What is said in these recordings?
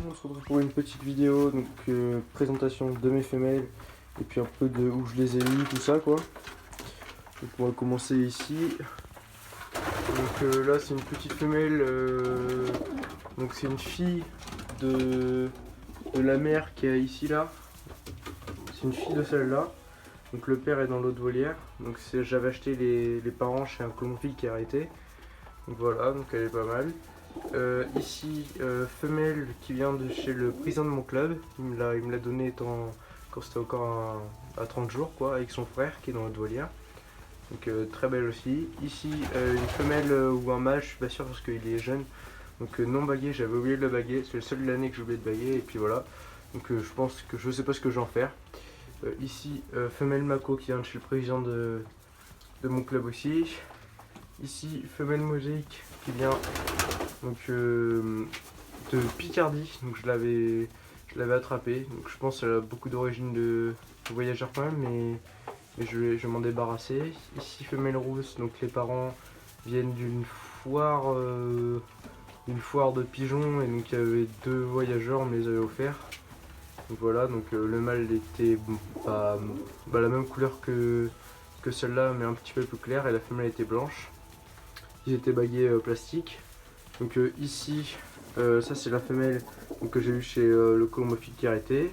on se retrouve pour une petite vidéo, donc présentation de mes femelles et puis un peu de où je les ai mis, tout ça quoi. Donc on va commencer ici. Donc là c'est une petite femelle, donc c'est une fille de la mère qui est ici là. C'est une fille de celle-là. Donc le père est dans l'autre volière. Donc j'avais acheté les parents chez un colombier qui a arrêté. Donc voilà, donc elle est pas mal. Ici, femelle qui vient de chez le président de mon club. Il me l'a donné quand c'était encore à 30 jours quoi, avec son frère qui est dans l'autre volière. Donc très belle aussi. Ici, une femelle ou un mâle, je suis pas sûr parce qu'il est jeune. Donc non bagué, j'avais oublié de le baguer. C'est le seul de l'année que j'ai oublié de baguer. Et puis voilà. Donc je pense que je sais pas ce que je vais en faire. Ici, femelle Mako qui vient de chez le président de mon club aussi. Ici, femelle mosaïque qui vient donc, de Picardie. Donc je l'avais attrapée. Donc je pense qu'elle a beaucoup d'origine de voyageurs quand même, mais je vais m'en débarrasser. Ici, femelle rousse. Donc les parents viennent d'une foire de pigeons et donc il y avait 2 voyageurs, on me les avait offerts. Donc voilà, donc le mâle était pas la même couleur que celle-là, mais un petit peu plus claire, et la femelle était blanche. Ils étaient bagués plastique. Donc ici, ça c'est la femelle donc, que j'ai eu chez le colombophile qui a arrêté.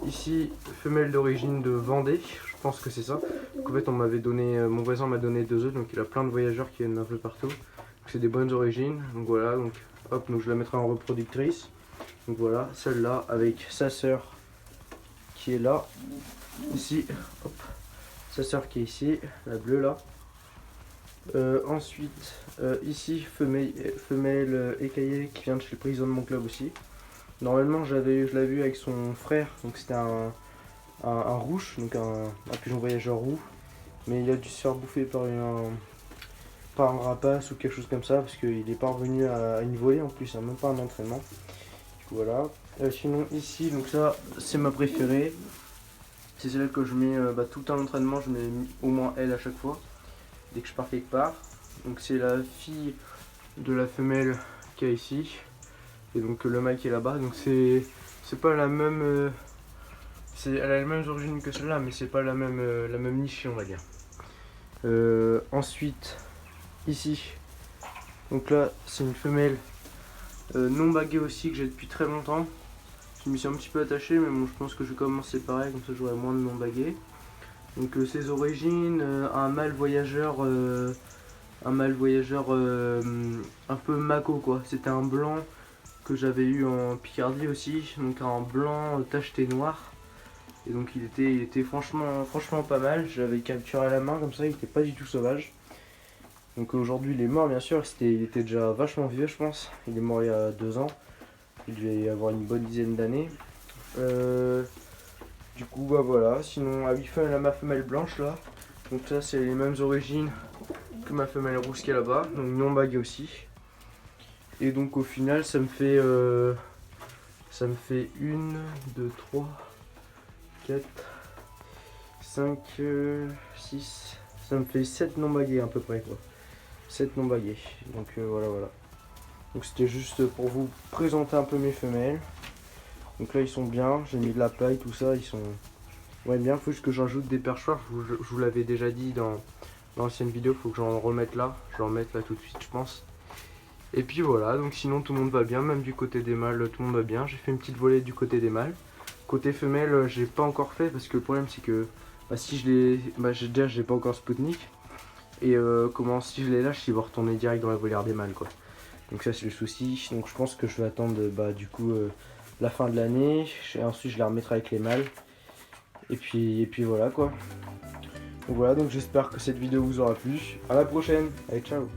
Ici, femelle d'origine de Vendée, je pense que c'est ça. Donc en fait, mon voisin m'a donné 2 œufs, donc il a plein de voyageurs qui viennent un peu partout. C'est des bonnes origines, donc voilà, donc hop, donc je la mettrai en reproductrice. Donc voilà, celle-là avec sa sœur qui est là, ici, hop, sa sœur qui est ici, la bleue là. Ensuite, ici, femelle écaillée qui vient de chez le président de mon club aussi. Normalement, je l'avais vu avec son frère, donc c'était un rouge, donc un pigeon voyageur roux. Mais il a dû se faire bouffer par un rapace ou quelque chose comme ça, parce qu'il n'est pas revenu à une volée en plus, même pas un entraînement. Voilà. Sinon ici, donc ça c'est ma préférée. C'est celle que je mets tout un entraînement, je mets au moins elle à chaque fois, dès que je pars quelque part. Donc c'est la fille de la femelle qui est ici. Et donc le mâle qui est là-bas. Donc c'est pas la même. Elle a les mêmes origines que celle-là, mais c'est pas la même niche on va dire. Ensuite, ici, donc là c'est une femelle non baguée aussi que j'ai depuis très longtemps. Je me suis un petit peu attaché, mais bon, je pense que je vais commencer pareil, comme ça j'aurai moins de non bagués. Donc ses origines, un mâle voyageur un peu Mako quoi. C'était un blanc que j'avais eu en Picardie aussi, donc un blanc tacheté noir. Et donc il était franchement pas mal. Je l'avais capturé à la main comme ça, il était pas du tout sauvage. Donc aujourd'hui il est mort bien sûr, il était déjà vachement vieux je pense. Il est mort il y a 2 ans. Il devait avoir une bonne dizaine d'années. Du coup bah voilà, sinon ma femelle blanche là. Donc ça c'est les mêmes origines que ma femelle rousse qui est là-bas, donc non baguée aussi. Et donc au final ça me fait 1, 2, 3, 4, 5, 6. Ça me fait 7 non bagués à peu près quoi. 7 non bagués. Donc voilà. Donc c'était juste pour vous présenter un peu mes femelles. Donc là ils sont bien, j'ai mis de la paille, tout ça, ils sont bien. Faut juste que j'ajoute des perchoirs, je vous l'avais déjà dit dans l'ancienne vidéo, faut que j'en remette là. Je vais en mettre là tout de suite je pense. Et puis voilà, donc sinon tout le monde va bien, même du côté des mâles tout le monde va bien. J'ai fait une petite volée du côté des mâles. Côté femelle j'ai pas encore fait parce que le problème c'est que si je les... j'ai pas encore Spoutnik. Et si je les lâche ils vont retourner direct dans la volière des mâles quoi. Donc ça c'est le souci, donc je pense que je vais attendre du coup la fin de l'année, et ensuite je les remettrai avec les mâles, et puis voilà quoi. Donc voilà, donc j'espère que cette vidéo vous aura plu, à la prochaine, allez ciao.